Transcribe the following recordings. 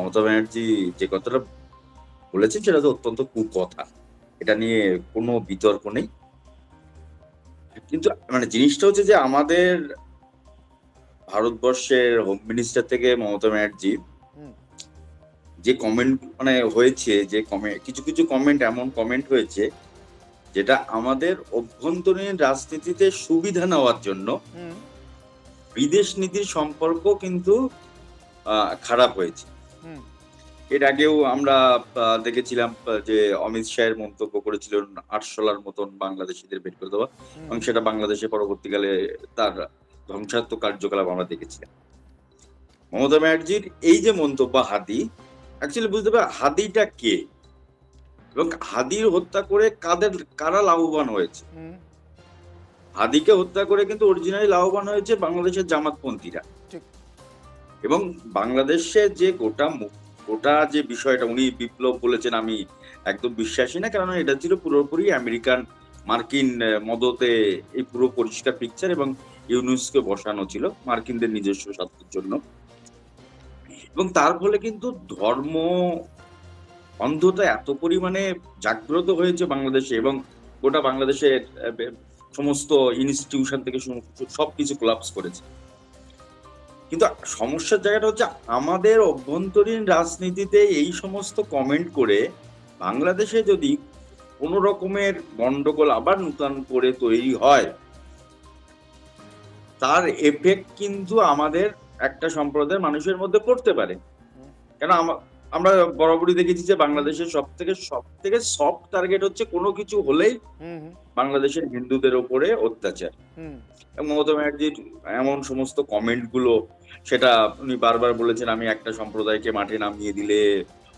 মমতা ব্যানার্জি যে কথাটা বলেছেন সেটা তো অত্যন্ত কুকথা। এটা নিয়ে কোনো বিতর্ক নেই। কিন্তু মানে জিনিসটা হচ্ছে যে আমাদের ভারতবর্ষের হোম মিনিস্টার থেকে মমতা ব্যানার্জি হুম, যে কমেন্ট মানে হয়েছে, যে কিছু, কিছু কমেন্ট এমন কমেন্ট হয়েছে যেটা আমাদের অভ্যন্তরীণ রাজনীতিতে সুবিধা নেওয়ার জন্য হুম, বিদেশ নীতির সম্পর্ক কিন্তু খারাপ হয়েছে। হুম, এর আগেও আমরা দেখেছিলাম যে অমিত শাহের মন্তব্য করেছিলেন আরশোলার মতন বাংলাদেশীদের বের করে দেওয়া হুম, এবং সেটা বাংলাদেশে পরবর্তীকালে তার ধ্বংসাত্মক কার্যকলাপ আমরা দেখেছিলাম। মমতা ব্যানার্জির এই যে মন্তব্য হাদি, অ্যাকচুয়ালি বুঝতে হবে হাদিটা কে? এবং হাদির হত্যা করে কারা লাভবান হয়েছে? হুম, হাদিকে হত্যা করে কিন্তু অরিজিনালি লাভবান হয়েছে বাংলাদেশের জামাতপন্থীরা। ঠিক। এবং বাংলাদেশে যে গোটা যে বিষয়টা উনি বিপ্লব বলেছেন, আমি একদম বিশ্বাসী না। কেননা এটা ছিল পুরোপুরি মার্কিন মদতে এই পুরো পরিষ্কার পিকচার এবং ইউনুসকে বসানো ছিল মার্কিনদের নিজস্ব স্বার্থের জন্য। এবং তার ফলে কিন্তু ধর্ম অন্ধতা এত পরিমাণে জাগ্রত হয়েছে বাংলাদেশে এবং গোটা বাংলাদেশের সমস্ত ইনস্টিটিউশন থেকে সবকিছু কোলাপস করেছে। কিন্তু সমস্যার জায়গাটা হচ্ছে আমাদের অভ্যন্তরীণ রাজনীতিতে এই সমস্ত কমেন্ট করে বাংলাদেশে যদি কোন রকমের গন্ডগোল আবার নতুন করে তৈরি হয়, তার এফেক্ট কিন্তু আমাদের একটা সম্প্রদায়ের মানুষের মধ্যে পড়তে পারে। হুম, কেন আমরা বরাবরই দেখেছি যে হুম, বাংলাদেশের সব থেকে সফট টার্গেট হচ্ছে কোনো কিছু হলেই হুম, বাংলাদেশের হিন্দুদের উপরে অত্যাচার। হুম, এবং মমতা ব্যানার্জির এমন সমস্ত কমেন্ট গুলো, সেটা উনি বারবার বলেছেন আমি একটা সম্প্রদায়কে মাঠে নামিয়ে দিলে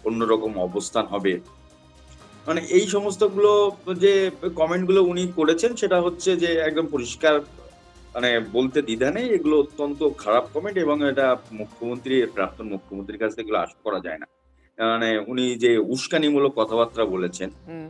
অন্যরকম অবস্থান হবে। মানে এই সমস্ত গুলো যে কমেন্ট গুলো উনি করেছেন সেটা হচ্ছে যে একদম পরিষ্কার, মানে বলতে দ্বিধা নেই, এগুলো অত্যন্ত খারাপ কমেন্ট এবং এটা প্রাক্তন মুখ্যমন্ত্রীর কাছ থেকে এগুলো আশা করা যায় না। মানে উনি যে উস্কানিমূলক কথাবার্তা বলেছেন, হুম,